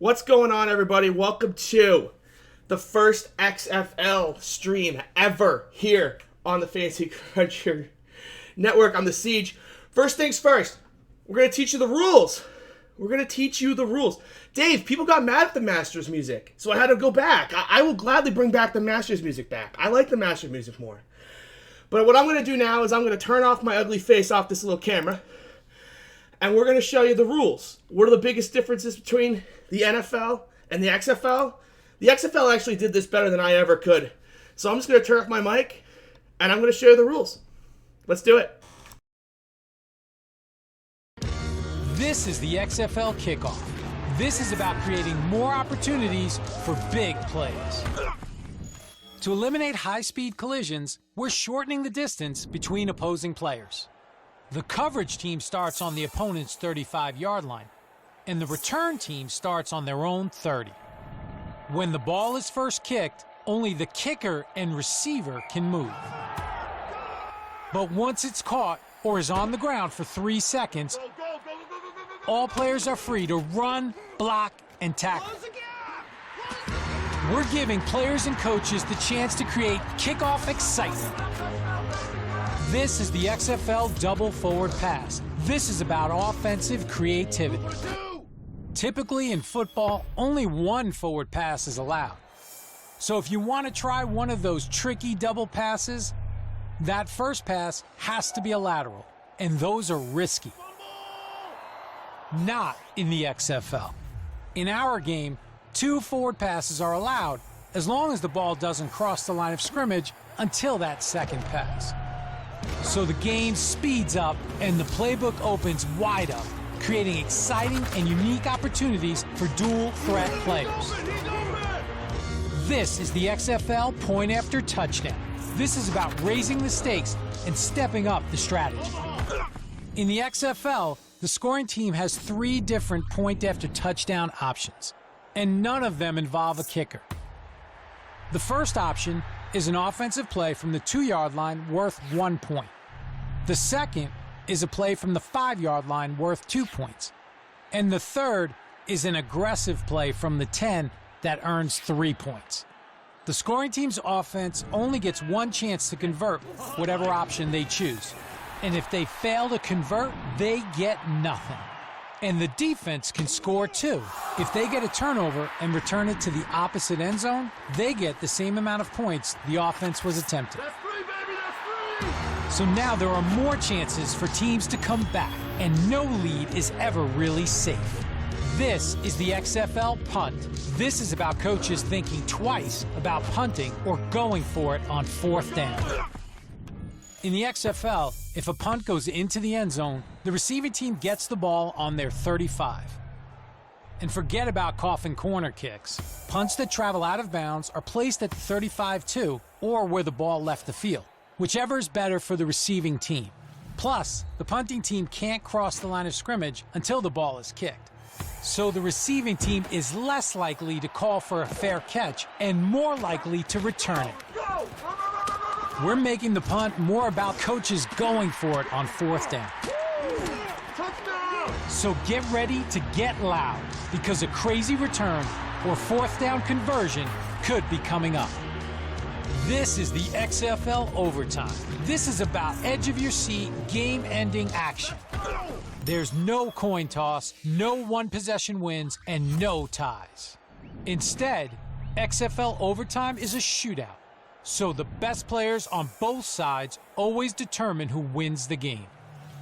What's going on, everybody? Welcome to the first XFL stream ever here on the Fantasy Cruncher Network on the Siege. First things first, we're going to teach you the rules. Dave, people got mad at the Masters music, so I had to go back. I will gladly bring back the Masters music back. I like the Masters music more. But what I'm going to do now is I'm going to turn off my ugly face off this little camera, and we're going to show you the rules. What are the biggest differences between the NFL and the XFL? The XFL actually did this better than I ever could. So I'm just going to turn off my mic, and I'm going to show you the rules. Let's do it. This is the XFL Kickoff. This is about creating more opportunities for big plays. To eliminate high-speed collisions, we're shortening the distance between opposing players. The coverage team starts on the opponent's 35-yard line, and the return team starts on their own 30. When the ball is first kicked, only the kicker and receiver can move. But once it's caught or is on the ground for 3 seconds, all players are free to run, block, and tackle. We're giving players and coaches the chance to create kickoff excitement. This is the XFL double forward pass. This is about offensive creativity. Typically in football, only one forward pass is allowed. So if you want to try one of those tricky double passes, that first pass has to be a lateral, and those are risky. Not in the XFL. In our game, 2 forward passes are allowed as long as the ball doesn't cross the line of scrimmage until that second pass. So the game speeds up and the playbook opens wide up, creating exciting and unique opportunities for dual threat players. This is the XFL point after touchdown. This is about raising the stakes and stepping up the strategy. In the XFL, the scoring team has 3 different point after touchdown options, and none of them involve a kicker. The first option is an offensive play from the 2-yard line worth 1 point. The second is a play from the 5-yard line worth 2 points. And the third is an aggressive play from the 10 that earns 3 points. The scoring team's offense only gets 1 chance to convert whatever option they choose. And if they fail to convert, they get nothing. And the defense can score too. If they get a turnover and return it to the opposite end zone, they get the same amount of points the offense was attempting. That's free, baby, that's free! So now there are more chances for teams to come back, and no lead is ever really safe. This is the XFL punt. This is about coaches thinking twice about punting or going for it on 4th down. In the XFL, if a punt goes into the end zone, the receiving team gets the ball on their 35. And forget about coffin corner kicks. Punts that travel out of bounds are placed at the 35 too, or where the ball left the field, whichever is better for the receiving team. Plus, the punting team can't cross the line of scrimmage until the ball is kicked. So the receiving team is less likely to call for a fair catch and more likely to return it. We're making the punt more about coaches going for it on 4th down. So get ready to get loud, because a crazy return or 4th down conversion could be coming up. This is the XFL Overtime. This is about edge-of-your-seat, game-ending action. There's no coin toss, no one-possession wins, and no ties. Instead, XFL Overtime is a shootout. So the best players on both sides always determine who wins the game.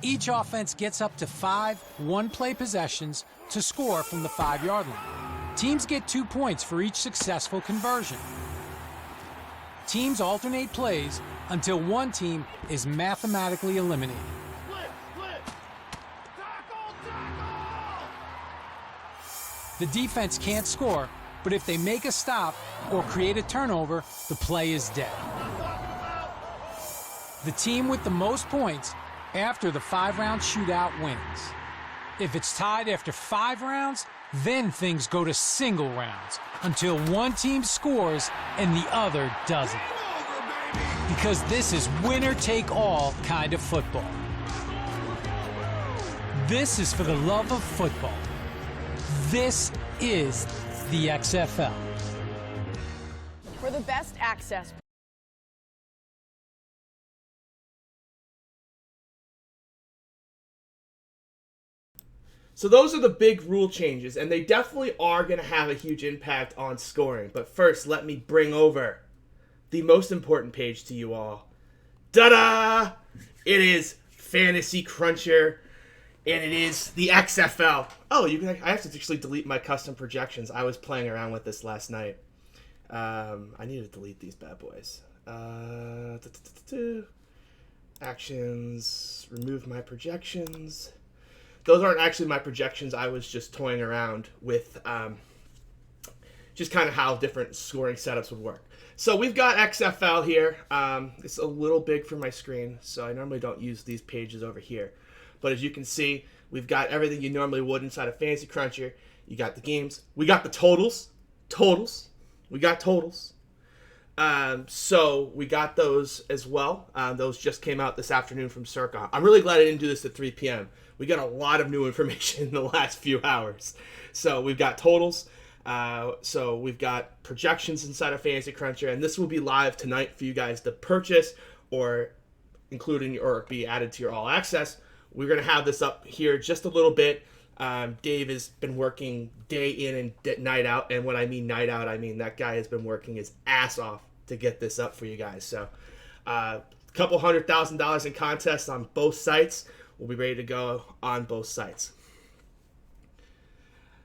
Each offense gets up to 5 one-play possessions to score from the 5-yard line. Teams get 2 points for each successful conversion. Teams alternate plays until one team is mathematically eliminated. The defense can't score, but if they make a stop or create a turnover, the play is dead. The team with the most points after the 5-round shootout wins. If it's tied after 5 rounds, then things go to single rounds until one team scores and the other doesn't. Because this is winner-take-all kind of football. This is for the love of football. This is the XFL. For the best access. So those are the big rule changes, and they definitely are going to have a huge impact on scoring. But first, let me bring over the most important page to you all. Ta-da! It is Fantasy Cruncher, and it is the XFL. Oh, I have to actually delete my custom projections. I was playing around with this last night. I need to delete these bad boys. Actions, remove my projections. Those aren't actually my projections. I was just toying around with just kind of how different scoring setups would work. So we've got XFL here. It's a little big for my screen, so I normally don't use these pages over here. But as you can see, we've got everything you normally would inside of Fantasy Cruncher. You got the games. We got the totals. We got totals. So we got those as well. Those just came out this afternoon from Circa. I'm really glad I didn't do this at 3 p.m. We got a lot of new information in the last few hours. So we've got totals. So we've got projections inside of Fantasy Cruncher, and this will be live tonight for you guys to purchase or including or be added to your all access. We're going to have this up here just a little bit. Dave has been working day in and night out, and when I mean night out, I mean that guy has been working his ass off to get this up for you guys. So a couple $100,000 in contests on both sites. We'll be ready to go on both sites.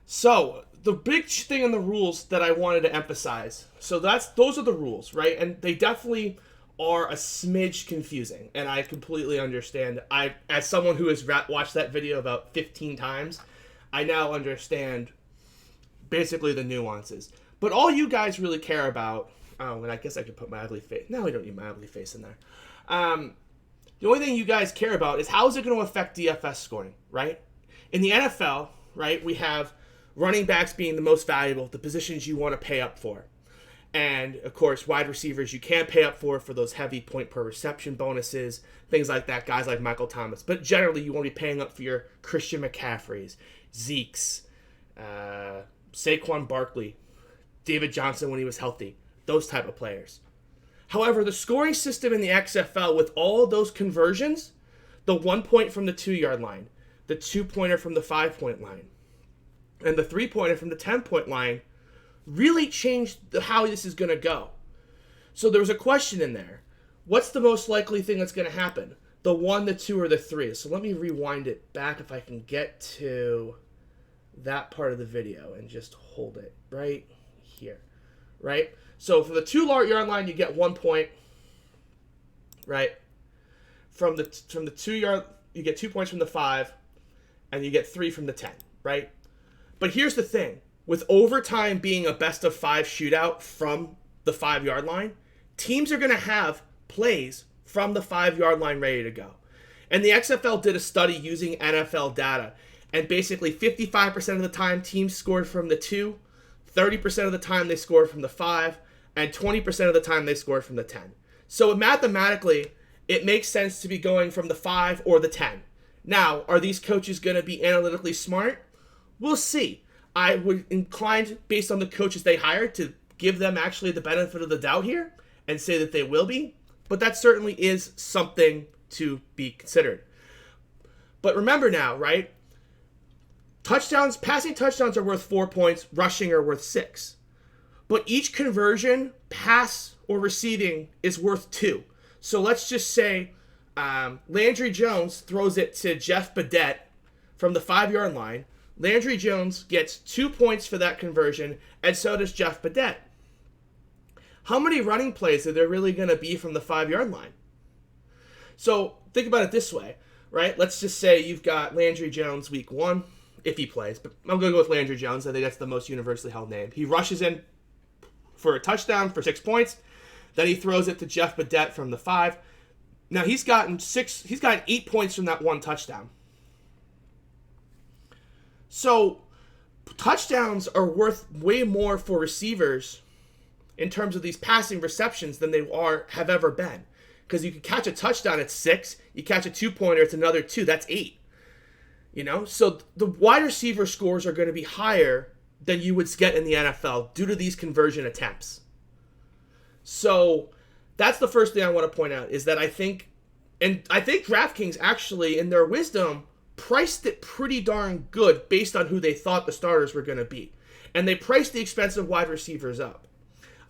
So the big thing in the rules that I wanted to emphasize, so those are the rules, right? And they definitely are a smidge confusing, and I completely understand. As someone who has watched that video about 15 times, I now understand basically the nuances. But all you guys really care about, and I guess I could put my ugly face. No, I don't need my ugly face in there. The only thing you guys care about is how is it going to affect DFS scoring, right? In the NFL, right, we have running backs being the most valuable, the positions you want to pay up for. And, of course, wide receivers you can't pay up for those heavy point per reception bonuses, things like that, guys like Michael Thomas. But generally, you won't be paying up for your Christian McCaffreys, Zeke's, Saquon Barkley, David Johnson when he was healthy, those type of players. However, the scoring system in the XFL with all of those conversions, the 1 point from the 2-yard line, the 2-pointer from the 5-point line, and the 3-pointer from the 10-point line, really changed how this is going to go. So there was a question in there. What's the most likely thing that's going to happen? The 1, the 2, or the 3? So let me rewind it back if I can get to that part of the video and just hold it right here, right? So for the 2-yard line, you get 1 point, right? From the 2-yard, you get 2 points from the 5, and you get 3 from the 10, right? But here's the thing. With overtime being a best-of-5 shootout from the 5-yard line, teams are going to have plays from the 5-yard line ready to go. And the XFL did a study using NFL data, and basically 55% of the time teams scored from the 2, 30% of the time they scored from the 5, and 20% of the time they scored from the 10. So mathematically, it makes sense to be going from the 5 or the 10. Now, are these coaches going to be analytically smart? We'll see. I would incline, based on the coaches they hired, to give them actually the benefit of the doubt here and say that they will be. But that certainly is something to be considered. But remember now, right? Passing touchdowns are worth 4 points, rushing are worth 6. But each conversion, pass or receiving, is worth 2. So let's just say Landry Jones throws it to Jeff Badette from the 5-yard line. Landry Jones gets 2 points for that conversion, and so does Jeff Badette. How many running plays are there really going to be from the 5-yard line? So think about it this way, right? Let's just say you've got Landry Jones week 1, if he plays, but I'm going to go with Landry Jones. I think that's the most universally held name. He rushes in for a touchdown for 6 points. Then he throws it to Jeff Badette from the 5. Now he's gotten 8 points from that one touchdown. So touchdowns are worth way more for receivers in terms of these passing receptions than they have ever been. Because you can catch a touchdown at 6, you catch a 2-pointer, it's another 2, that's 8. You know, so the wide receiver scores are going to be higher than you would get in the NFL due to these conversion attempts. So that's the first thing I want to point out, is that I think DraftKings actually, in their wisdom, priced it pretty darn good based on who they thought the starters were going to be. And they priced the expensive wide receivers up.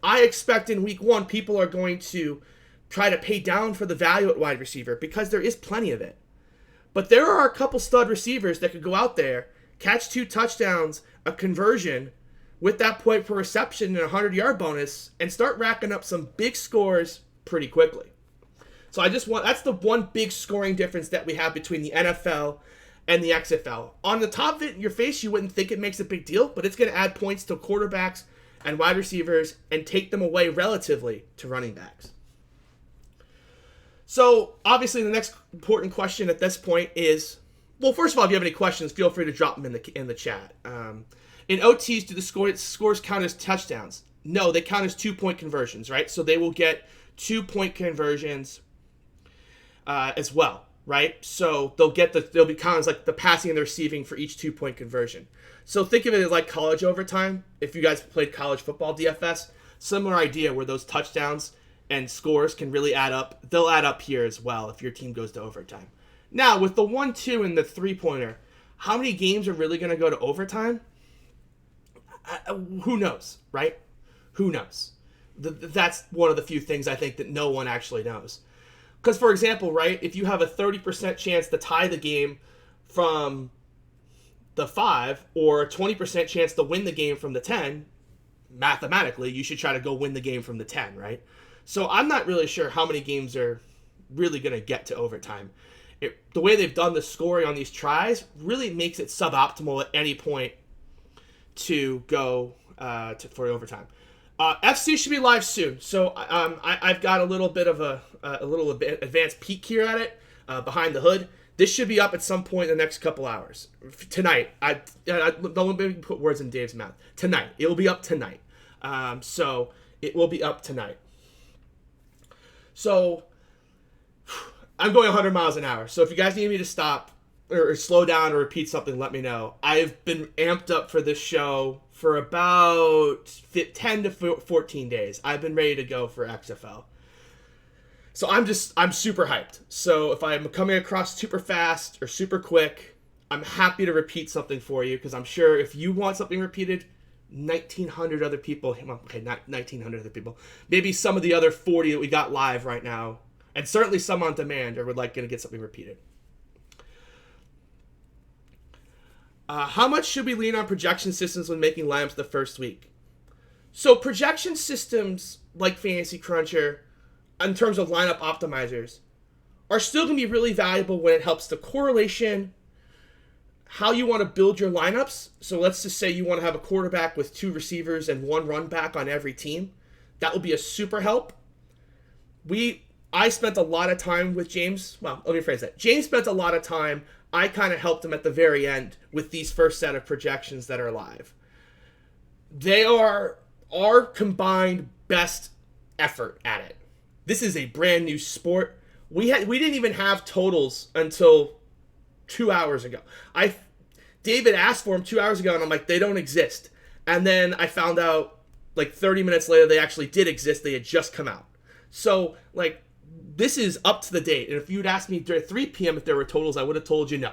I expect in week 1, people are going to try to pay down for the value at wide receiver because there is plenty of it. But there are a couple stud receivers that could go out there, catch 2 touchdowns, a conversion, with that point per reception and a 100-yard bonus, and start racking up some big scores pretty quickly. So that's the one big scoring difference that we have between the NFL and the XFL. On the top of it in your face, you wouldn't think it makes a big deal, but it's going to add points to quarterbacks and wide receivers and take them away relatively to running backs. So, obviously, the next important question at this point is, well, first of all, if you have any questions, feel free to drop them in the chat. In OTs, do the scores count as touchdowns? No, they count as 2-point conversions, right? So they will get 2-point conversions as well, right? So they'll be counted as like the passing and the receiving for each 2-point conversion. So think of it as like college overtime. If you guys played college football DFS, similar idea where those touchdowns and scores can really add up. They'll add up here as well if your team goes to overtime. Now, with the 1-2 and the 3-pointer, how many games are really going to go to overtime? Who knows, right? Who knows? That's one of the few things I think that no one actually knows. Because, for example, right, if you have a 30% chance to tie the game from the 5 or a 20% chance to win the game from the 10, mathematically, you should try to go win the game from the 10, right? So I'm not really sure how many games are really going to get to overtime. The way they've done the scoring on these tries really makes it suboptimal at any point to go for overtime. FC should be live soon, so I've got a little bit of a little advanced peek here at it behind the hood. This should be up at some point in the next couple hours. Tonight. I don't let me put words in Dave's mouth. Tonight. It will be up tonight. So it will be up tonight. So I'm going 100 miles an hour. So if you guys need me to stop or slow down or repeat something, let me know. I've been amped up for this show for about 10 to 14 days. I've been ready to go for XFL. So I'm super hyped. So if I'm coming across super fast or super quick, I'm happy to repeat something for you, because I'm sure if you want something repeated, 1,900 other people, okay, not 1,900 other people, maybe some of the other 40 that we got live right now, and certainly some on demand, are going to get something repeated. How much should we lean on projection systems when making lineups the first week? So projection systems like Fantasy Cruncher, in terms of lineup optimizers, are still going to be really valuable when it helps the correlation, how you want to build your lineups. So let's just say you want to have a quarterback with 2 receivers and 1 run back on every team. That will be a super help. I spent a lot of time with James. Well, let me phrase that. James spent a lot of time. I kind of helped him at the very end with these first set of projections that are live. They are our combined best effort at it. This is a brand new sport. We didn't even have totals until 2 hours ago. David asked for them 2 hours ago, and I'm like, they don't exist. And then I found out like 30 minutes later they actually did exist. They had just come out. So like, this is up to the date. And if you'd asked me during 3 p.m. if there were totals, I would have told you no.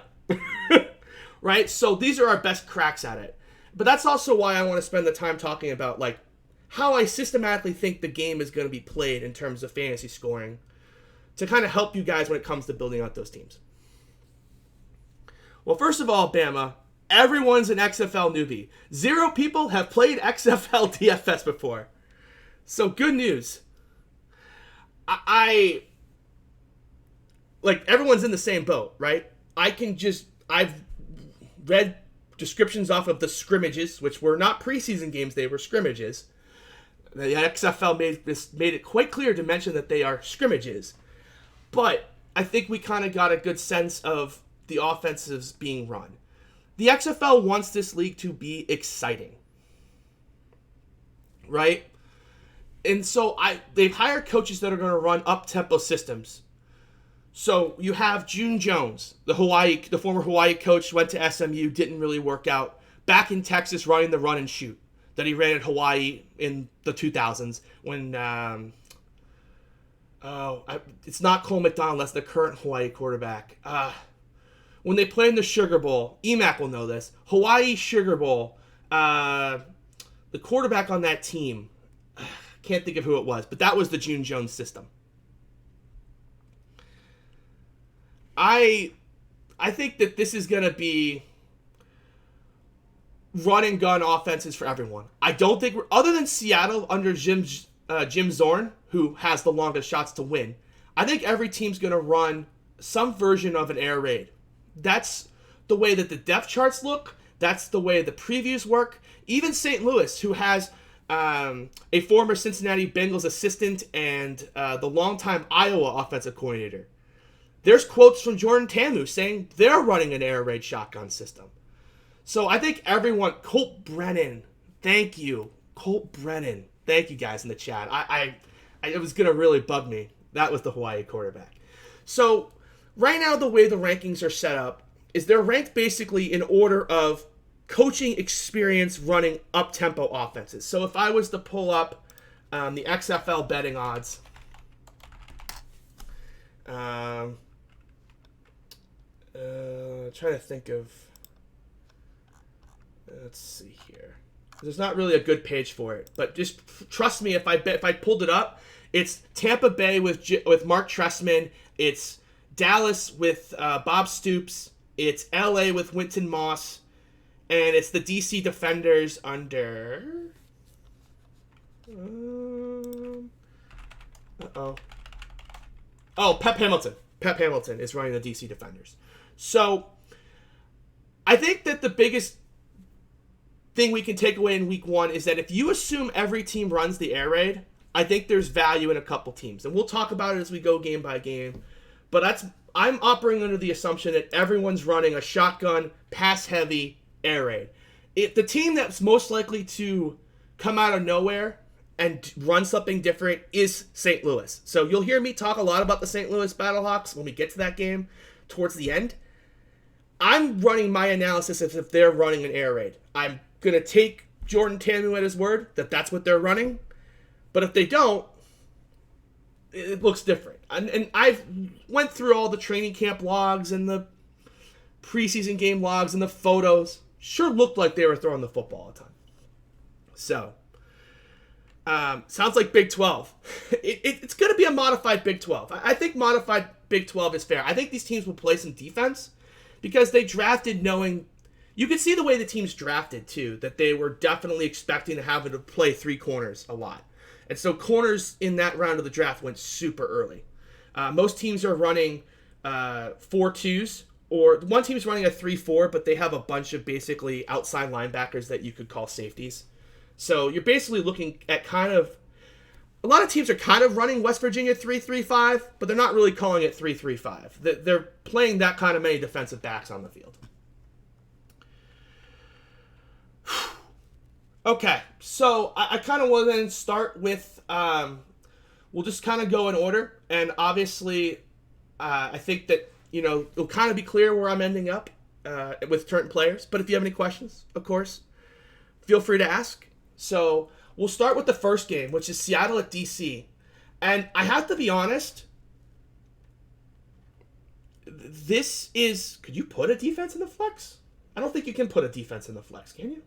Right? So these are our best cracks at it. But that's also why I want to spend the time talking about like how I systematically think the game is going to be played in terms of fantasy scoring, to kind of help you guys when it comes to building out those teams. Well, first of all, Bama, everyone's an XFL newbie. 0 people have played XFL DFS before. So good news. Like, everyone's in the same boat, right? I've read descriptions off of the scrimmages, which were not preseason games, they were scrimmages. The XFL made it quite clear to mention that they are scrimmages. But I think we kind of got a good sense of the offensives being run. The XFL wants this league to be exciting, right? And so they've hired coaches that are going to run up-tempo systems. So you have June Jones, the former Hawaii coach, went to SMU, didn't really work out, back in Texas running the run and shoot that he ran at Hawaii in the 2000s when, it's not Cole McDonald, that's the current Hawaii quarterback. When they played in the Sugar Bowl, EMAC will know this, Hawaii Sugar Bowl, the quarterback on that team, can't think of who it was, but that was the June Jones system. I think that this is going to be run and gun offenses for everyone. I don't think, other than Seattle under Jim Zorn, who has the longest shots to win, I think every team's going to run some version of an air raid. That's the way that the depth charts look. That's the way the previews work. Even St. Louis, who has a former Cincinnati Bengals assistant and the longtime Iowa offensive coordinator, there's quotes from Jordan Tamu saying they're running an air raid shotgun system. So I think everyone, Colt Brennan, thank you. Colt Brennan, thank you guys in the chat. It was going to really bug me. That was the Hawaii quarterback. So right now the way the rankings are set up is they're ranked basically in order of coaching experience running up-tempo offenses. So if I was to pull up the XFL betting odds, trying to think of, let's see here. There's not really a good page for it, but just trust me, if I pulled it up, it's Tampa Bay with Mark Trestman, it's Dallas with Bob Stoops, it's LA with Winton Moss, and it's the DC Defenders under Pep Hamilton. Pep Hamilton is running the DC Defenders. So I think that the biggest thing we can take away in week one is that if you assume every team runs the air raid, I think there's value in a couple teams. And we'll talk about it as we go game by game. But I'm operating under the assumption that everyone's running a shotgun, pass-heavy air raid. The team that's most likely to come out of nowhere and run something different is St. Louis. So you'll hear me talk a lot about the St. Louis Battlehawks when we get to that game towards the end. I'm running my analysis as if they're running an air raid. I'm going to take Jordan Tamu at his word that that's what they're running. But if they don't, it looks different. And I've went through all the training camp logs and the preseason game logs and the photos. Sure looked like they were throwing the football all the time. So, sounds like Big 12. It's going to be a modified Big 12. I think modified Big 12 is fair. I think these teams will play some defense because they drafted knowing... You could see the way the teams drafted, too, that they were definitely expecting to have to play three corners a lot. And so corners in that round of the draft went super early. Most teams are running 4-2s, or one team's running a 3-4, but they have a bunch of basically outside linebackers that you could call safeties. So you're basically looking at kind of... A lot of teams are kind of running West Virginia 3-3-5, but they're not really calling it 3-3-5. They're playing that kind of many defensive backs on the field. Okay, so I kind of want to then start with, we'll just kind of go in order, and obviously I think that, it'll kind of be clear where I'm ending up with certain players, but if you have any questions, of course, feel free to ask. So we'll start with the first game, which is Seattle at DC, and I have to be honest, could you put a defense in the flex? I don't think you can put a defense in the flex, can you?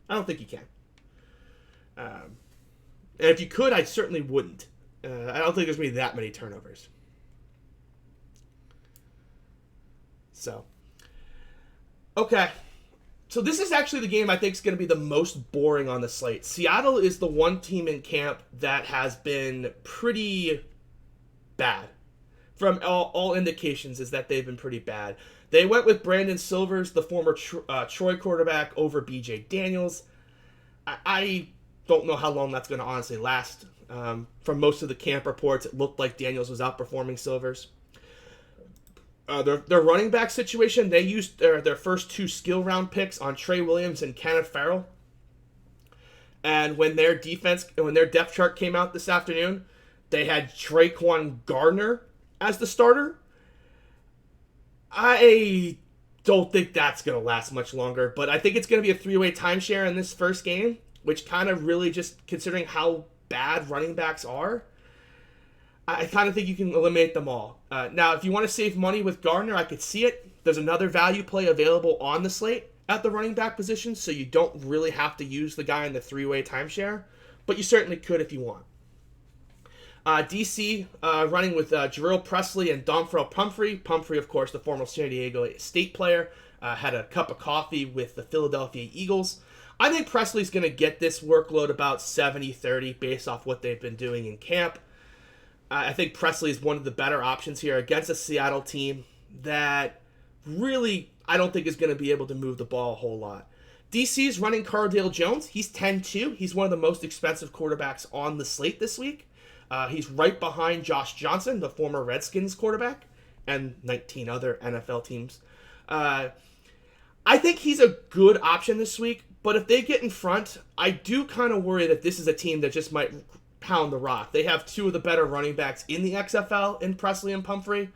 I don't think you can. And if you could, I certainly wouldn't. I don't think there's going to be that many turnovers. So, okay. So this is actually the game I think is going to be the most boring on the slate. Seattle is the one team in camp that has been pretty bad. From all indications is that they've been pretty bad. They went with Brandon Silvers, the former Troy quarterback, over BJ Daniels. I don't know how long that's going to honestly last. From most of the camp reports, it looked like Daniels was outperforming Silvers. Their running back situation, they used their first two skill round picks on Trey Williams and Kenneth Farrell. And when their depth chart came out this afternoon, they had Traquan Gardner as the starter. I don't think that's going to last much longer. But I think it's going to be a three-way timeshare in this first game, which kind of really, just considering how bad running backs are, I kind of think you can eliminate them all. Now, if you want to save money with Gardner, I could see it. There's another value play available on the slate at the running back position, so you don't really have to use the guy in the three-way timeshare, but you certainly could if you want. DC running with Jarrell Presley and Donfrell Pumphrey. Pumphrey, of course, the former San Diego State player, had a cup of coffee with the Philadelphia Eagles. I think Presley's going to get this workload about 70-30 based off what they've been doing in camp. I think Presley is one of the better options here against a Seattle team that really I don't think is going to be able to move the ball a whole lot. DC's running Cardale Jones. He's 10-2. He's one of the most expensive quarterbacks on the slate this week. He's right behind Josh Johnson, the former Redskins quarterback, and 19 other NFL teams. I think he's a good option this week, but if they get in front, I do kind of worry that this is a team that just might pound the rock. They have two of the better running backs in the XFL in Presley and Pumphrey.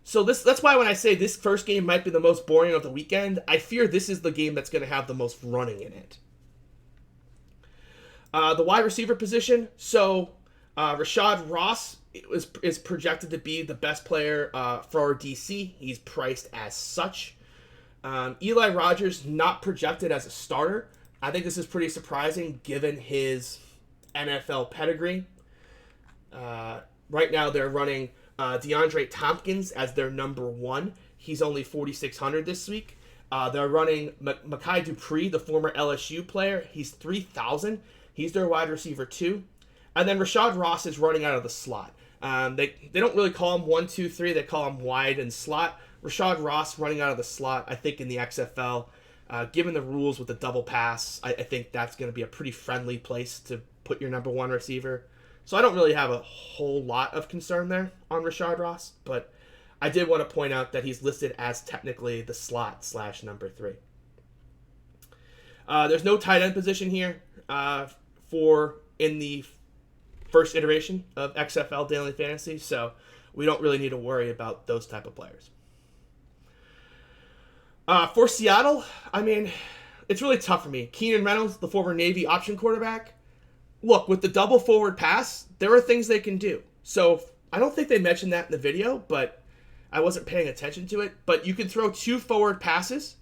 So that's why when I say this first game might be the most boring of the weekend, I fear this is the game that's going to have the most running in it. The wide receiver position, so Rashad Ross is projected to be the best player for our DC. He's priced as such. Eli Rogers not projected as a starter. I think this is pretty surprising given his NFL pedigree. Right now they're running DeAndre Tompkins as their number one. He's only 4,600 this week. They're running Mekhi Dupree, the former LSU player. He's 3,000. He's their wide receiver too. And then Rashad Ross is running out of the slot. They don't really call him 1, 2, 3. They call him wide and slot. Rashad Ross running out of the slot, I think in the XFL, given the rules with the double pass, I think that's going to be a pretty friendly place to put your number one receiver. So I don't really have a whole lot of concern there on Rashad Ross, but I did want to point out that he's listed as technically the slot / number 3. There's no tight end position here for in the first iteration of XFL Daily Fantasy, so we don't really need to worry about those type of players. For Seattle, I mean, it's really tough for me. Keenan Reynolds, the former Navy option quarterback. Look, with the double forward pass, there are things they can do. So I don't think they mentioned that in the video, but I wasn't paying attention to it. But you can throw 2 forward passes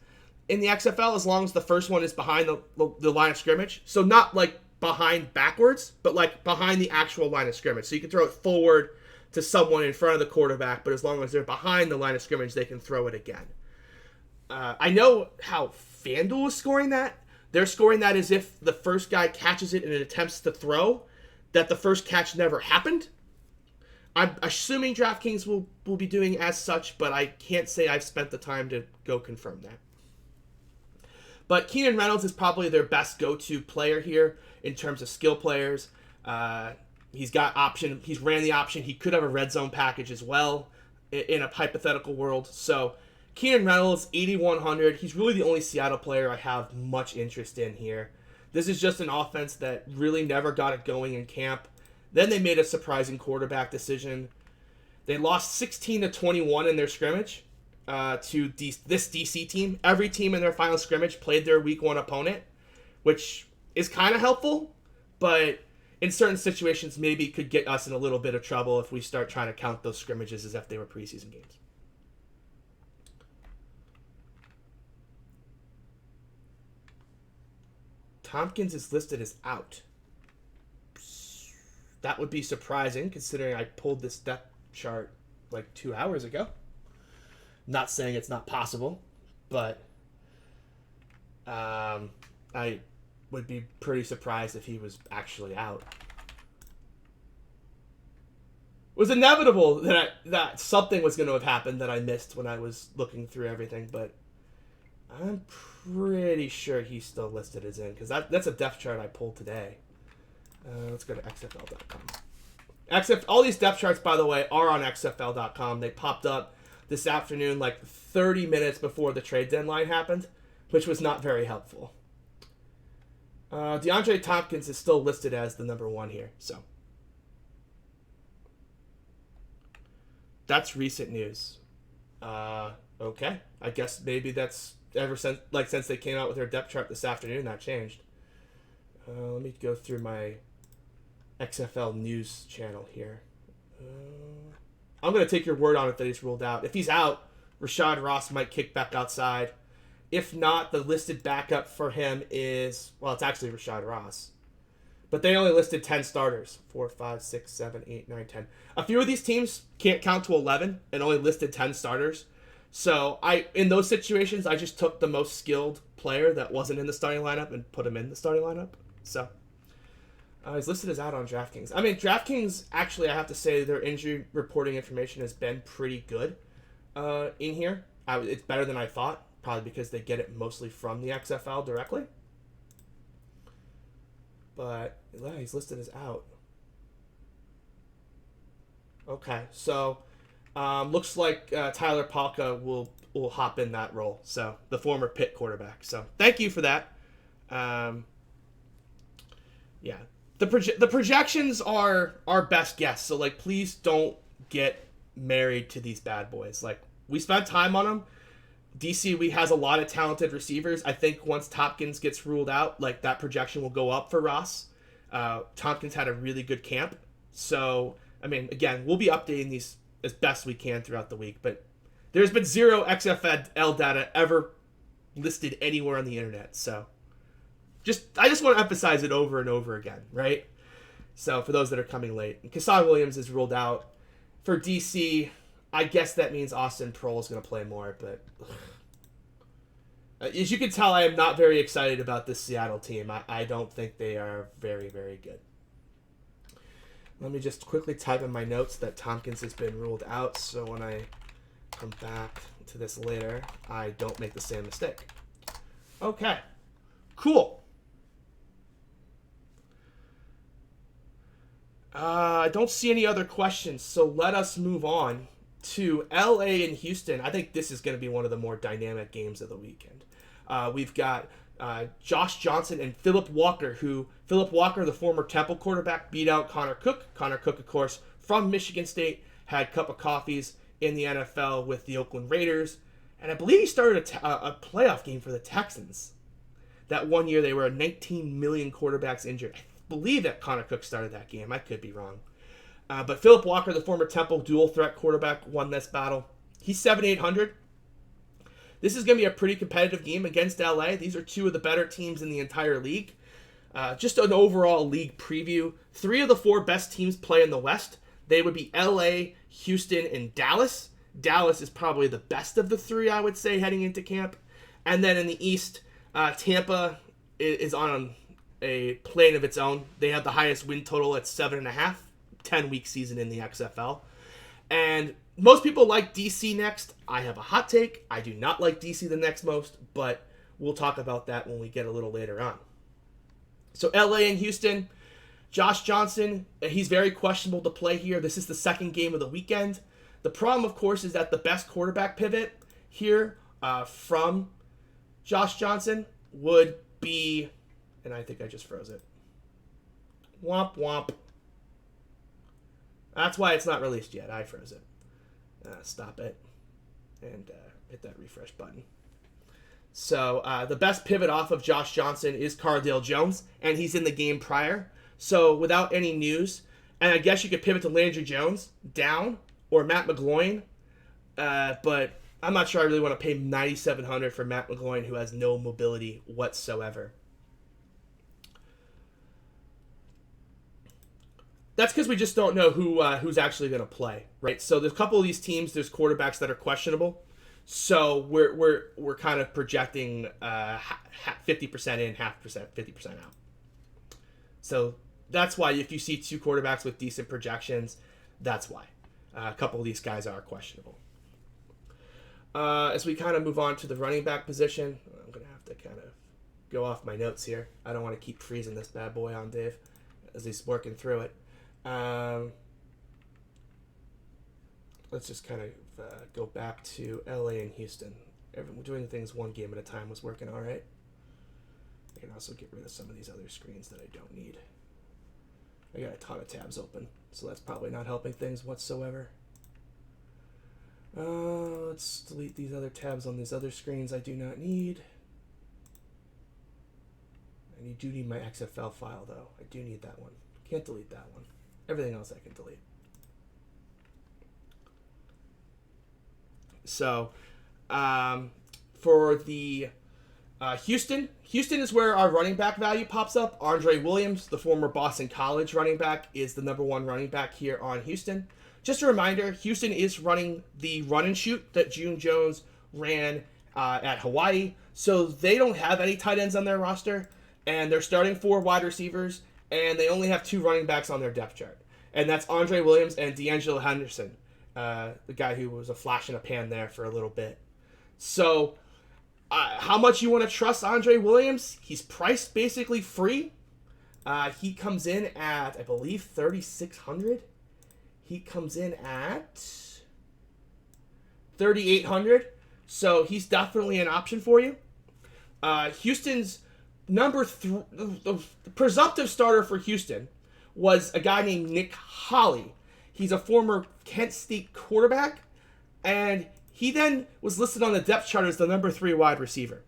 in the XFL as long as the first one is behind the line of scrimmage. So not like behind backwards, but like behind the actual line of scrimmage. So you can throw it forward to someone in front of the quarterback, but as long as they're behind the line of scrimmage, they can throw it again. I know how FanDuel is scoring that. They're scoring that as if the first guy catches it and attempts to throw, that the first catch never happened. I'm assuming Draftkings will be doing as such, but I can't say I've spent the time to go confirm that. But Keenan Reynolds is probably their best go-to player here in terms of skill players. He's got option. He's ran the option. He could have a red zone package as well in a hypothetical world. So Keenan Reynolds, 8,100. He's really the only Seattle player I have much interest in here. This is just an offense that really never got it going in camp. Then they made a surprising quarterback decision. They lost 16-21 in their scrimmage to this DC team. Every team in their final scrimmage played their week 1 opponent, which is kind of helpful, but in certain situations maybe could get us in a little bit of trouble if we start trying to count those scrimmages as if they were preseason games. Tompkins is listed as out. That would be surprising considering I pulled this depth chart like 2 hours ago. Not saying it's not possible, but I would be pretty surprised if he was actually out. It was inevitable that something was going to have happened that I missed when I was looking through everything, but I'm pretty sure he's still listed as in, because that's a depth chart I pulled today. Let's go to XFL.com. All these depth charts, by the way, are on XFL.com. They popped up this afternoon like 30 minutes before the trade deadline happened, which was not very helpful. DeAndre Tompkins is still listed as the number 1 here, so that's recent news. Okay. I guess maybe that's since they came out with their depth chart this afternoon, that changed. Let me go through my XFL news channel here. I'm going to take your word on it that he's ruled out. If he's out, Rashad Ross might kick back outside. If not, the listed backup for him is, well, it's actually Rashad Ross. But they only listed 10 starters. 4, 5, 6, 7, 8, 9, 10. A few of these teams can't count to 11 and only listed 10 starters. So in those situations, I just took the most skilled player that wasn't in the starting lineup and put him in the starting lineup. So he's listed as out on DraftKings. I mean, DraftKings, actually, I have to say their injury reporting information has been pretty good in here. It's better than I thought, probably because they get it mostly from the XFL directly. But yeah, he's listed as out. Okay, so looks like Tyler Palka will hop in that role. So the former Pitt quarterback. So thank you for that. Yeah, the projections are our best guess. So like, please don't get married to these bad boys. Like, we spent time on them. DC has a lot of talented receivers. I think once Tompkins gets ruled out, like, that projection will go up for Ross. Tompkins had a really good camp. So, I mean, again, we'll be updating these as best we can throughout the week. But there's been zero XFL data ever listed anywhere on the internet. So, I just want to emphasize it over and over again, right? So, for those that are coming late. Kassan Williams is ruled out. For DC, I guess that means Austin Prohl is going to play more, but as you can tell, I am not very excited about this Seattle team. I don't think they are very, very good. Let me just quickly type in my notes that Tompkins has been ruled out, so when I come back to this later, I don't make the same mistake. Okay, cool. I don't see any other questions, so let us move on to LA and Houston. I think this is going to be one of the more dynamic games of the weekend. We've got Josh Johnson and Phillip Walker, the former Temple quarterback, beat out Connor Cook. Connor Cook, of course, from Michigan State, had a cup of coffees in the NFL with the Oakland Raiders. And I believe he started a playoff game for the Texans. That one year they were 19 million quarterbacks injured. I believe that Connor Cook started that game. I could be wrong. But Phillip Walker, the former Temple dual threat quarterback, won this battle. He's 7,800. This is going to be a pretty competitive game against LA. These are two of the better teams in the entire league. Just an overall league preview. 3 of the 4 best teams play in the West. They would be LA, Houston, and Dallas. Dallas is probably the best of the 3, I would say, heading into camp. And then in the East, Tampa is on a plane of its own. They have the highest win total at 7.5. 10-week season in the XFL. And most people like DC next. I have a hot take. I do not like DC the next most, but we'll talk about that when we get a little later on. So LA and Houston, Josh Johnson, he's very questionable to play here. This is the second game of the weekend. The problem, of course, is that the best quarterback pivot here from Josh Johnson would be, and I think I just froze it. Womp womp. That's why it's not released yet. I froze it. Stop it. And hit that refresh button. So the best pivot off of Josh Johnson is Cardale Jones, and he's in the game prior. So without any news, and I guess you could pivot to Landry Jones down or Matt McGloin, but I'm not sure I really want to pay $9,700 for Matt McGloin, who has no mobility whatsoever. That's because we just don't know who's actually going to play, right? So there's a couple of these teams, there's quarterbacks that are questionable. So we're kind of projecting 50% in, 50% out. So that's why if you see 2 quarterbacks with decent projections, that's why. A couple of these guys are questionable. As we kind of move on to the running back position, I'm going to have to kind of go off my notes here. I don't want to keep freezing this bad boy on Dave as he's working through it. Let's just kind of go back to LA and Houston. Doing things one game at a time was working all right. I can also get rid of some of these other screens that I don't need. I got a ton of tabs open, so that's probably not helping things whatsoever. Let's delete these other tabs on these other screens I do not need. And you do need my XFL file, though. I do need that one. Can't delete that one. Everything else I can delete. So, for the Houston is where our running back value pops up. Andre Williams, the former Boston College running back, is the #1 running back here on Houston. Just a reminder, Houston is running the run and shoot that June Jones ran at Hawaii. So they don't have any tight ends on their roster, and they're starting 4 wide receivers, and they only have 2 running backs on their depth chart. And that's Andre Williams and D'Angelo Henderson, the guy who was a flash in a pan there for a little bit. So how much you want to trust Andre Williams? He's priced basically free. He comes in at, I believe, $3,600. He comes in at $3,800. So he's definitely an option for you. Houston's the presumptive starter for Houston was a guy named Nick Holley. He's a former Kent State quarterback, and he then was listed on the depth chart as the #3 wide receiver.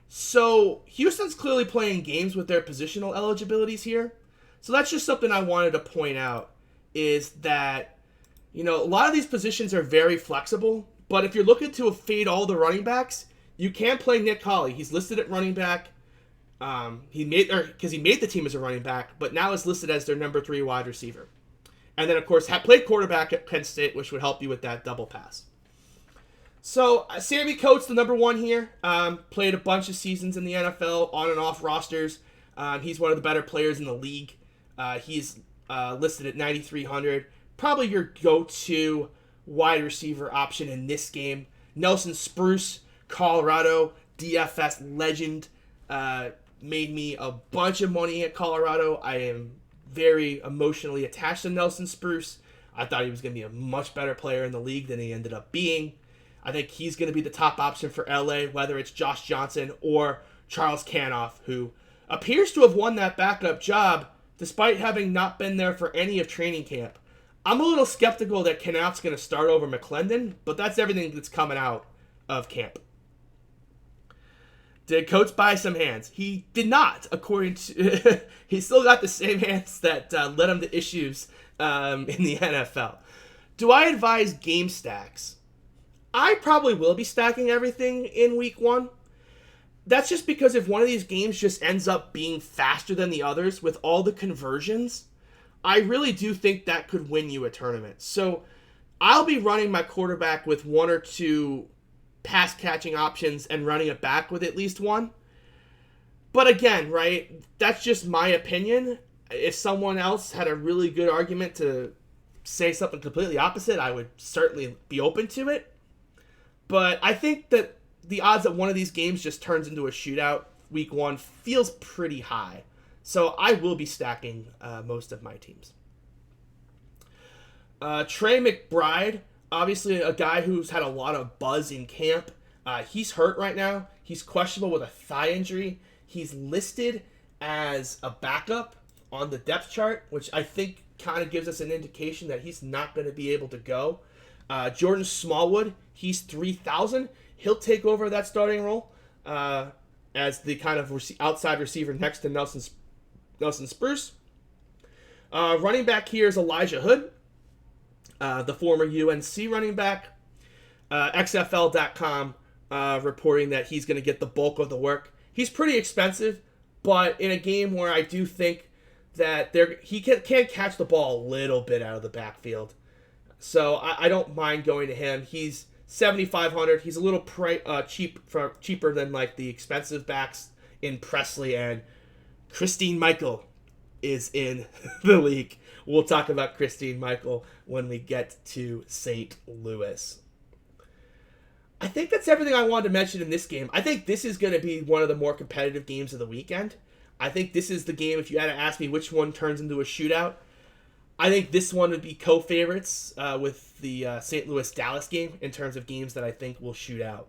So Houston's clearly playing games with their positional eligibilities here. So that's just something I wanted to point out, is that, a lot of these positions are very flexible, but if you're looking to fade all the running backs, you can play Nick Holley. He's listed at running back. He made the team as a running back, but now is listed as their #3 wide receiver. And then, of course, played quarterback at Penn State, which would help you with that double pass. So, Sammy Coates, the #1 here, played a bunch of seasons in the NFL, on and off rosters. He's one of the better players in the league. He's listed at $9,300. Probably your go-to wide receiver option in this game. Nelson Spruce, Colorado, DFS legend, made me a bunch of money at Colorado. I am very emotionally attached to Nelson Spruce. I thought he was going to be a much better player in the league than he ended up being. I think he's going to be the top option for LA, whether it's Josh Johnson or Charles Canoff, who appears to have won that backup job despite having not been there for any of training camp. I'm a little skeptical that Canoff's going to start over McClendon, but that's everything that's coming out of camp. Did Coates buy some hands? He did not, according to... he still got the same hands that led him to issues in the NFL. Do I advise game stacks? I probably will be stacking everything in week 1. That's just because if one of these games just ends up being faster than the others with all the conversions, I really do think that could win you a tournament. So I'll be running my quarterback with 1 or 2 pass catching options and running it back with at least 1. But again, right, that's just my opinion. If someone else had a really good argument to say something completely opposite, I would certainly be open to it. But I think that the odds that one of these games just turns into a shootout week 1 feels pretty high. So I will be stacking most of my teams. Trey McBride, obviously a guy who's had a lot of buzz in camp. He's hurt right now. He's questionable with a thigh injury. He's listed as a backup on the depth chart, which I think kind of gives us an indication that he's not going to be able to go. Jordan Smallwood, he's $3,000. He'll take over that starting role as the kind of outside receiver next to Nelson Spruce. Running back here is Elijah Hood, the former UNC running back. XFL.com reporting that he's going to get the bulk of the work. He's pretty expensive, but in a game where I do think that he can catch the ball a little bit out of the backfield. So I don't mind going to him. He's $7,500. He's a little cheaper than like the expensive backs in Presley, and Christine Michael is in the league. We'll talk about Christine Michael when we get to St. Louis. I think that's everything I wanted to mention in this game. I think this is going to be one of the more competitive games of the weekend. I think this is the game, if you had to ask me which one turns into a shootout, I think this one would be co-favorites with the St. Louis-Dallas game in terms of games that I think will shoot out.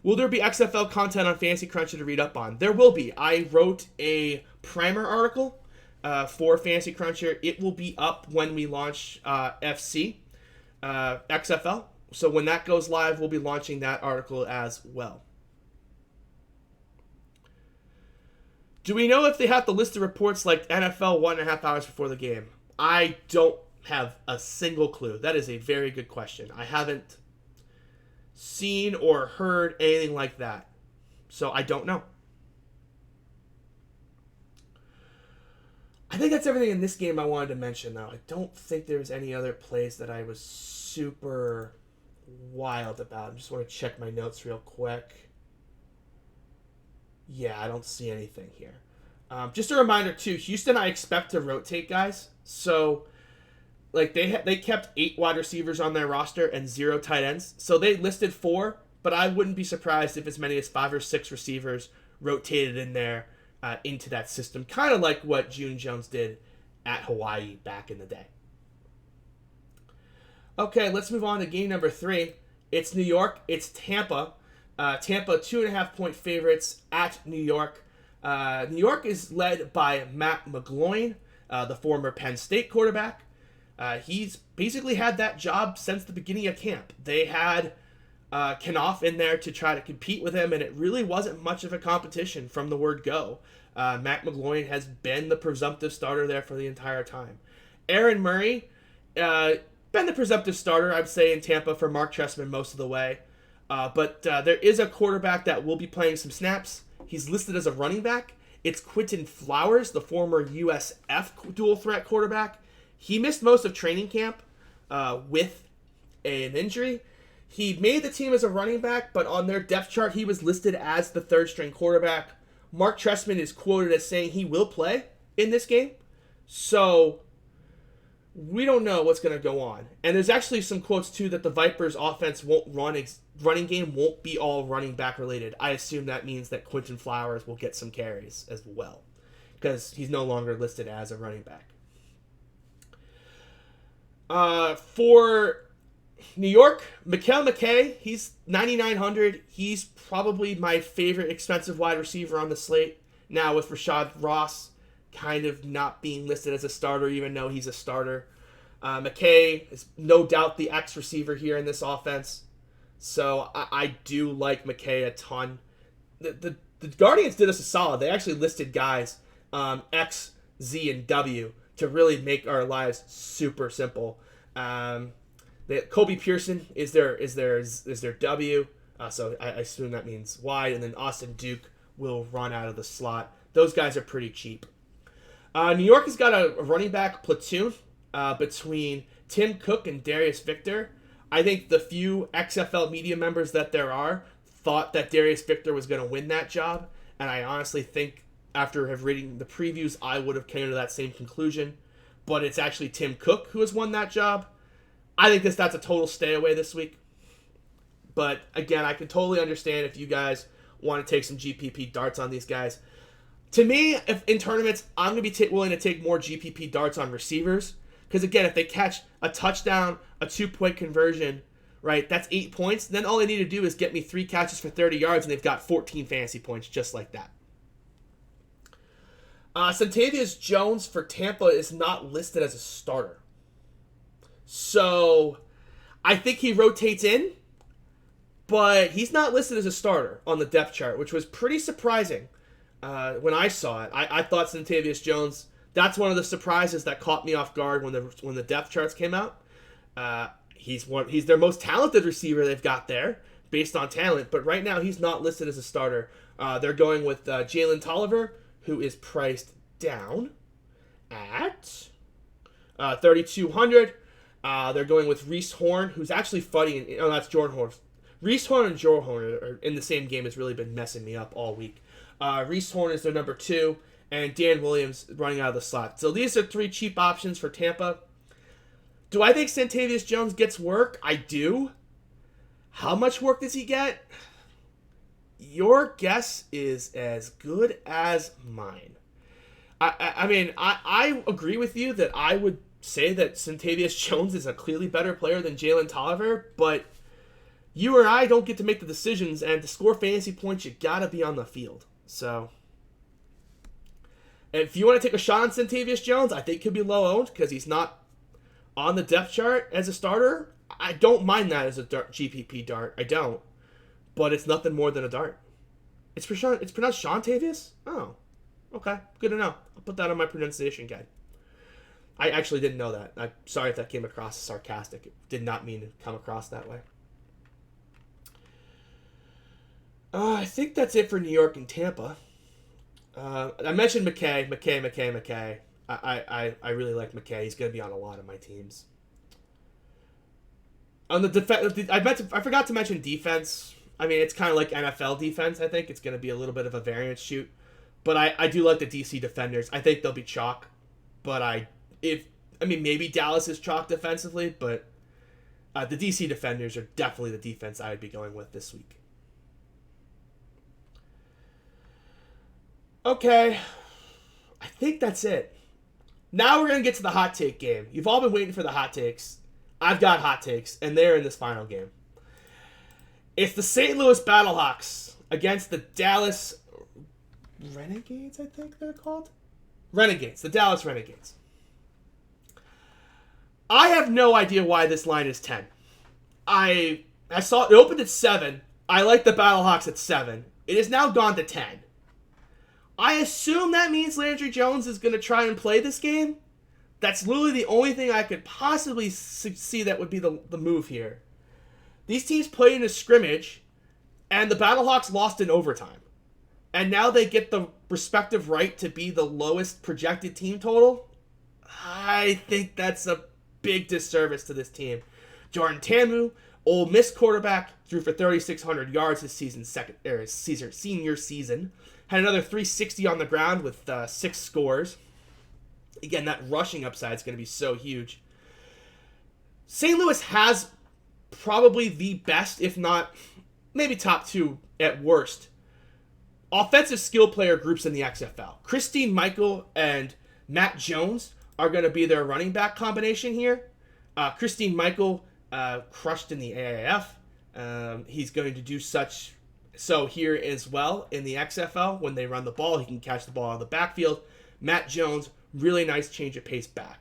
Will there be XFL content on Fantasy Cruncher to read up on? There will be. I wrote a primer article for Fantasy Cruncher. It will be up when we launch XFL. So when that goes live, we'll be launching that article as well. Do we know if they have to list the reports like NFL 1.5 hours before the game? I don't have a single clue. That is a very good question. I haven't seen or heard anything like that. So I don't know. I think that's everything in this game I wanted to mention, though. I don't think there's any other plays that I was super wild about. I just want to check my notes real quick. Yeah, I don't see anything here. Just a reminder, too, Houston, I expect to rotate guys. So, like, they kept 8 wide receivers on their roster and 0 tight ends. So they listed 4, but I wouldn't be surprised if as many as 5 or 6 receivers rotated in there into that system. Kind of like what June Jones did at Hawaii back in the day. Okay, let's move on to game number 3. It's New York. It's Tampa. Tampa 2.5-point favorites at New York. New York is led by Matt McGloin, the former Penn State quarterback. He's basically had that job since the beginning of camp. They had Knopf in there to try to compete with him, and it really wasn't much of a competition from the word go. Matt McGloin has been the presumptive starter there for the entire time. Aaron Murray, been the presumptive starter, I'd say, in Tampa for Mark Trestman most of the way. But there is a quarterback that will be playing some snaps. He's listed as a running back. It's Quinton Flowers, the former USF dual threat quarterback. He missed most of training camp with an injury. He made the team as a running back, but on their depth chart, he was listed as the third-string quarterback. Mark Trestman is quoted as saying he will play in this game. So we don't know what's going to go on. And there's actually some quotes, too, that the Vipers' offense won't running game won't be all running back related. I assume that means that Quinton Flowers will get some carries as well, because he's no longer listed as a running back. For New York, Mikael McKay, he's 9,900. He's probably my favorite expensive wide receiver on the slate. Now with Rashad Ross kind of not being listed as a starter, even though he's a starter. McKay is no doubt the X receiver here in this offense. So I do like McKay a ton. The Guardians did us a solid. They actually listed guys X, Z, and W to really make our lives super simple. Kobe Pearson is their W, so I assume that means wide, and then Austin Duke will run out of the slot. Those guys are pretty cheap. New York has got a running back platoon between Tim Cook and Darius Victor. I think the few XFL media members that there are thought that Darius Victor was going to win that job, and I honestly think after reading the previews, I would have came to that same conclusion. But it's actually Tim Cook who has won that job. I think that's a total stay away this week. But again, I can totally understand if you guys want to take some GPP darts on these guys. To me, if in tournaments, I'm going to be willing to take more GPP darts on receivers. Because again, if they catch a touchdown, a 2-point conversion, right, that's 8 points. Then all they need to do is get me 3 catches for 30 yards, and they've got 14 fantasy points just like that. Centavius Jones for Tampa is not listed as a starter. So I think he rotates in, but he's not listed as a starter on the depth chart, which was pretty surprising when I saw it. I thought Centavius Jones, that's one of the surprises that caught me off guard when the depth charts came out. He's their most talented receiver they've got there based on talent, but right now he's not listed as a starter. They're going with Jalen Tolliver, who is priced down at 3,200. They're going with Reese Horn, who's actually fighting. That's Jordan Horn. Reese Horn and Jordan Horn are in the same game. Has really been messing me up all week. Reese Horn is their number 2, and Dan Williams running out of the slot. So these are 3 cheap options for Tampa. Do I think Centavius Jones gets work? I do. How much work does he get? Your guess is as good as mine. I mean, I agree with you that I would say that Centavius Jones is a clearly better player than Jalen Tolliver, but you or I don't get to make the decisions, and to score fantasy points, you gotta be on the field. So, if you want to take a shot on Centavious Jones, I think he'll be low owned because he's not on the depth chart as a starter. I don't mind that as a GPP dart. I don't. But it's nothing more than a dart. It's pronounced Sean-Tavious? Oh, okay. Good to know. I'll put that on my pronunciation guide. I actually didn't know that. I'm sorry if that came across as sarcastic. It did not mean to come across that way. I think that's it for New York and Tampa. I mentioned McKay. I really like McKay. He's going to be on a lot of my teams. On the defense, I forgot to mention defense. I mean, it's kind of like NFL defense, I think. It's going to be a little bit of a variance shoot. But I do like the DC defenders. I think they'll be chalk. But maybe Dallas is chalk defensively, but the DC defenders are definitely the defense I would be going with this week. Okay. I think that's it. Now we're going to get to the hot take game. You've all been waiting for the hot takes. I've got hot takes, and they're in this final game. It's the St. Louis Battlehawks against the Dallas Renegades, I think they're called? Renegades. The Dallas Renegades. I have no idea why this line is 10. I saw it opened at 7. I like the Battlehawks at 7. It has now gone to 10. I assume that means Landry Jones is going to try and play this game. That's literally the only thing I could possibly see that would be the move here. These teams played in a scrimmage, and the Battlehawks lost in overtime. And now they get the respective right to be the lowest projected team total. I think that's a big disservice to this team. Jordan Ta'amu, Ole Miss quarterback, threw for 3,600 yards his senior season. Had another 360 on the ground with 6 scores. Again, that rushing upside is going to be so huge. St. Louis has probably the best, if not maybe top 2 at worst, offensive skill player groups in the XFL. Christine Michael and Matt Jones are going to be their running back combination here. Christine Michael crushed in the AAF. He's going to do so here as well in the XFL. When they run the ball, he can catch the ball out of the backfield. Matt Jones, really nice change of pace back.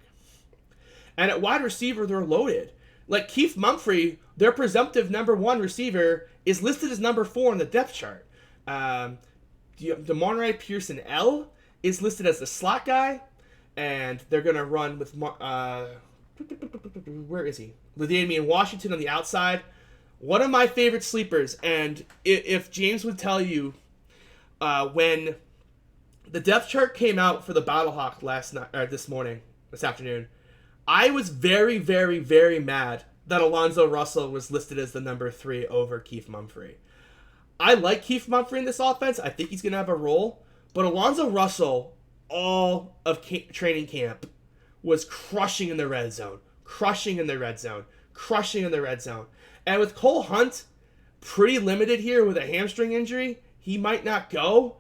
And at wide receiver, they're loaded. Like Keith Mumphrey, their presumptive number 1 receiver, is listed as number 4 on the depth chart. DeMonre Pearson L is listed as the slot guy, and they're going to run with where is he? LaDainian Washington on the outside. One of my favorite sleepers, and if James would tell you, when the depth chart came out for the Battlehawk this afternoon, I was very, very, very mad that Alonzo Russell was listed as the number 3 over Keith Mumphrey. I like Keith Mumphrey in this offense. I think he's going to have a role. But Alonzo Russell, all of training camp, was crushing in the red zone. And with Cole Hunt pretty limited here with a hamstring injury, he might not go.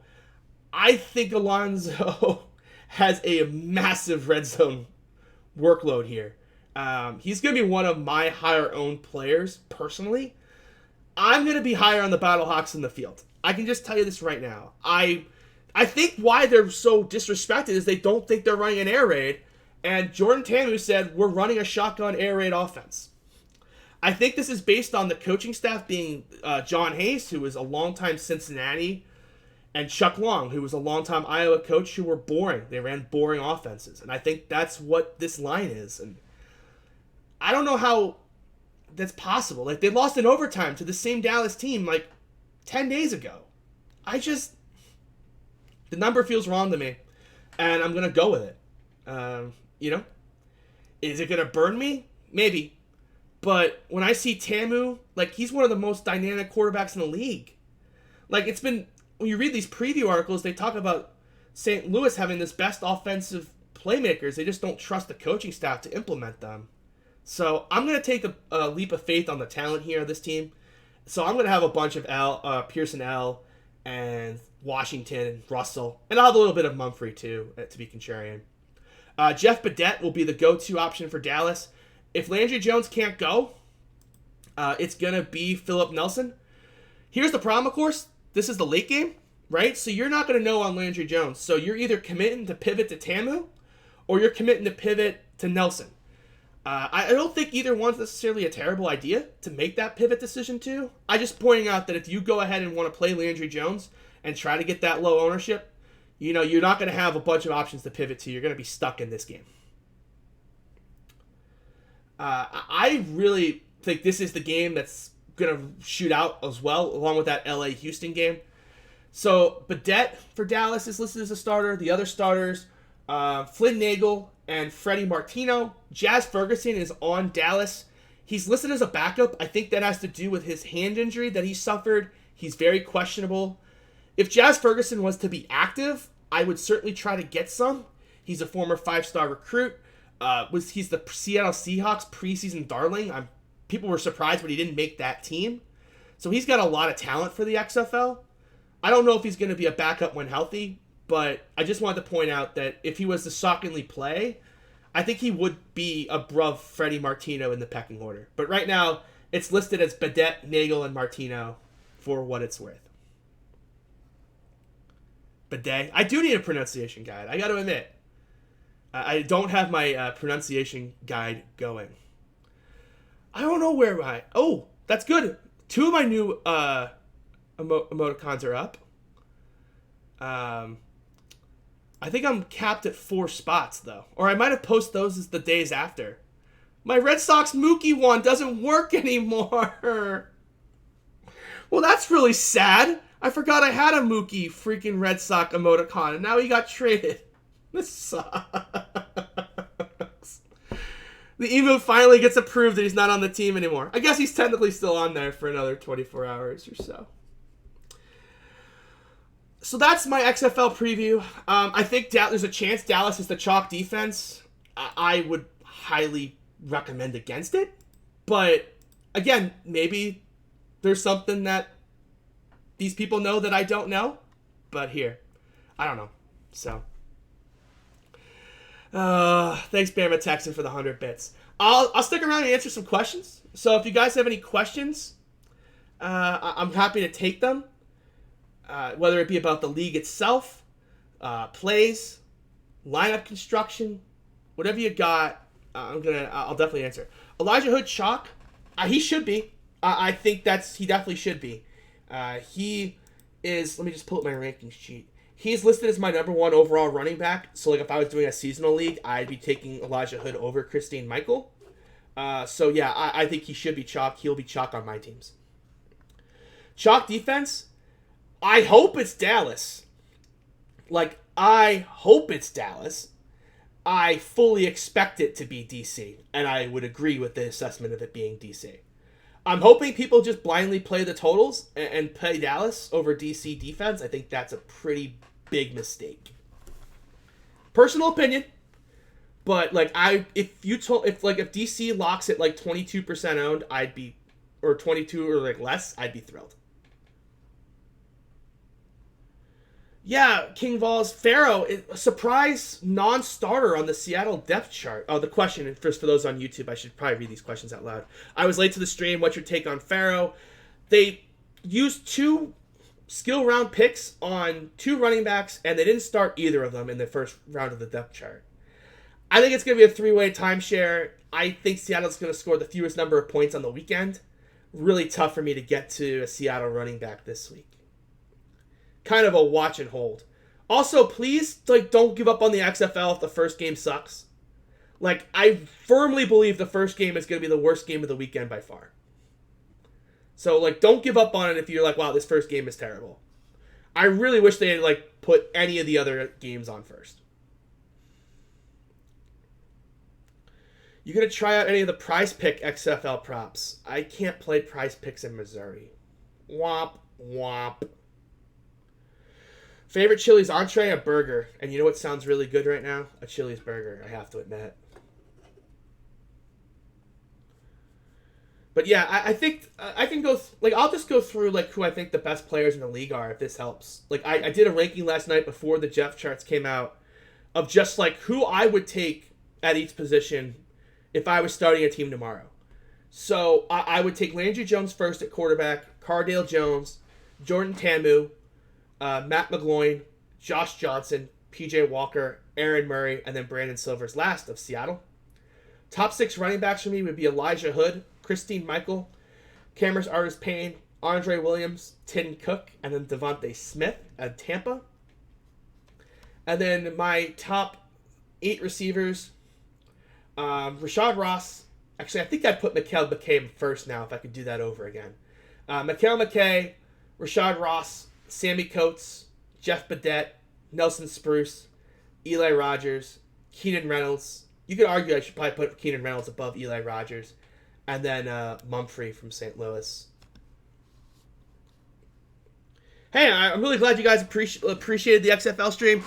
I think Alonzo has a massive red zone workload here. He's going to be one of my higher owned players personally. I'm going to be higher on the Battlehawks in the field. I can just tell you this right now. I think why they're so disrespected is they don't think they're running an air raid. And Jordan Ta'amu said, we're running a shotgun air raid offense. I think this is based on the coaching staff being John Hayes, who was a longtime Cincinnati, and Chuck Long, who was a longtime Iowa coach, who were boring. They ran boring offenses. And I think that's what this line is. And I don't know how that's possible. Like, they lost in overtime to the same Dallas team, 10 days ago. The number feels wrong to me. And I'm going to go with it. Is it going to burn me? Maybe. But when I see Ta'amu, he's one of the most dynamic quarterbacks in the league. When you read these preview articles, they talk about St. Louis having this best offensive playmakers. They just don't trust the coaching staff to implement them. So I'm going to take a leap of faith on the talent here of this team. So I'm going to have a bunch of Pearson L and Washington and Russell. And I'll have a little bit of Mumphrey too, to be contrarian. Jeff Badette will be the go-to option for Dallas. If Landry Jones can't go, it's going to be Philip Nelson. Here's the problem, of course. This is the late game. right? So you're not going to know on Landry Jones. So you're either committing to pivot to Tamu or you're committing to pivot to Nelson. I don't think either one's necessarily a terrible idea to make that pivot decision to. I just pointing out that if you go ahead and want to play Landry Jones and try to get that low ownership, you know, you're not going to have a bunch of options to pivot to. You're going to be stuck in this game. I really think this is the game that's going to shoot out as well, along with that LA-Houston game. So Badette for Dallas is listed as a starter. The other starters, Flynn Nagel and Freddie Martino. Jazz Ferguson is on Dallas. He's listed as a backup. I think that has to do with his hand injury that he suffered. He's very questionable. If Jazz Ferguson was to be active, I would certainly try to get some. He's a former 5-star recruit. He's the Seattle Seahawks preseason darling. People were surprised when he didn't make that team. So he's got a lot of talent for the XFL. I don't know if he's going to be a backup when healthy, but I just wanted to point out that if he was to shockingly play, I think he would be above Freddie Martino in the pecking order. But right now, it's listed as Badette, Nagel, and Martino for what it's worth. Bidet. I do need a pronunciation guide. I got to admit. I don't have my pronunciation guide going. I don't know where my... Oh, that's good. 2 of my new emoticons are up. I think I'm capped at 4 spots, though. Or I might have posted those as the days after. My Red Sox Mookie one doesn't work anymore. Well, that's really sad. I forgot I had a Mookie freaking Red Sox emoticon, and now he got traded. This sucks. The emote finally gets approved that he's not on the team anymore. I guess he's technically still on there for another 24 hours or so. So that's my XFL preview. I think there's a chance Dallas is the chalk defense. I would highly recommend against it. But, again, maybe there's something that these people know that I don't know. But here, I don't know. So, thanks, Bama Texan, for the 100 bits. I'll stick around and answer some questions. So if you guys have any questions, I'm happy to take them. Whether it be about the league itself, plays, lineup construction, whatever you got, I'll definitely answer. Elijah Hood chalk, he should be. I think he definitely should be. He is. Let me just pull up my rankings sheet. He's listed as my number 1 overall running back. So like if I was doing a seasonal league, I'd be taking Elijah Hood over Christine Michael. So yeah, I think he should be chalk. He'll be chalk on my teams. Chalk defense. I hope it's Dallas. Like, I hope it's Dallas. I fully expect it to be DC, and I would agree with the assessment of it being DC. I'm hoping people just blindly play the totals and play Dallas over DC defense. I think that's a pretty big mistake. Personal opinion, but like if DC locks it like 22% owned, I'd be, or 22 or like less, I'd be thrilled. Yeah, King Vols, Pharaoh, a surprise non-starter on the Seattle depth chart. Oh, the question, and first for those on YouTube, I should probably read these questions out loud. I was late to the stream. What's your take on Pharaoh? They used 2 skill round picks on 2 running backs, and they didn't start either of them in the first round of the depth chart. I think it's going to be a 3-way timeshare. I think Seattle's going to score the fewest number of points on the weekend. Really tough for me to get to a Seattle running back this week. Kind of a watch and hold. Also, please, don't give up on the XFL if the first game sucks. I firmly believe the first game is going to be the worst game of the weekend by far. So, don't give up on it if you're like, wow, this first game is terrible. I really wish they had, put any of the other games on first. You going to try out any of the Prize Pick XFL props? I can't play Prize Picks in Missouri. Womp, womp. Favorite Chili's entree, a burger. And you know what sounds really good right now? A Chili's burger, I have to admit. But yeah, I think I can go... I'll just go through, who I think the best players in the league are, if this helps. I did a ranking last night before the Jeff charts came out of just, who I would take at each position if I was starting a team tomorrow. So, I would take Landry Jones first at quarterback, Cardale Jones, Jordan Tamu, Matt McGloin, Josh Johnson, PJ Walker, Aaron Murray, and then Brandon Silver's last of Seattle. Top 6 running backs for me would be Elijah Hood, Christine Michael, Cameron Artis-Payne, Andre Williams, Tin Cook, and then Devontae Smith at Tampa. And then my top 8 receivers, Rashad Ross. Actually, I think I'd put Mikael McKay first now if I could do that over again. Mikael McKay, Rashad Ross, Sammy Coates, Jeff Badette, Nelson Spruce, Eli Rogers, Keenan Reynolds. You could argue I should probably put Keenan Reynolds above Eli Rogers. And then Mumphrey from St. Louis. Hey, I'm really glad you guys appreciated the XFL stream.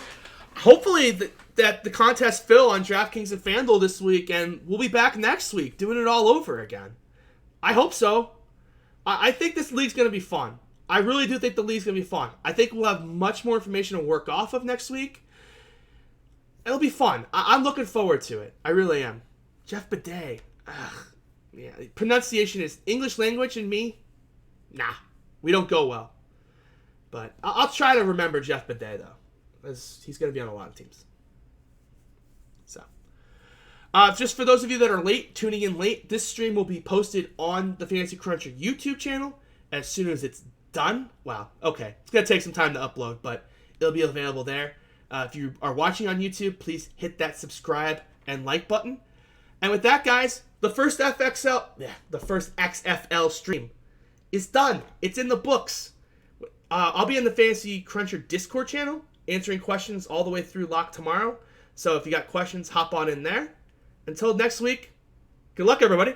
Hopefully that the contests fill on DraftKings and FanDuel this week, and we'll be back next week doing it all over again. I hope so. I think this league's going to be fun. I really do think the league's going to be fun. I think we'll have much more information to work off of next week. It'll be fun. I'm looking forward to it. I really am. Jeff Badette. Ugh. Yeah, pronunciation is English language and me. Nah, we don't go well. But I'll try to remember Jeff Badette, though, as he's going to be on a lot of teams. So, just for those of you that are tuning in late, this stream will be posted on the Fantasy Cruncher YouTube channel as soon as it's done. Wow, okay. It's going to take some time to upload, but it'll be available there. If you are watching on YouTube, please hit that subscribe and like button. And with that, guys, the first XFL stream is done. It's in the books. I'll be in the Fantasy Cruncher Discord channel answering questions all the way through lock tomorrow. So if you got questions, hop on in there. Until next week, good luck, everybody.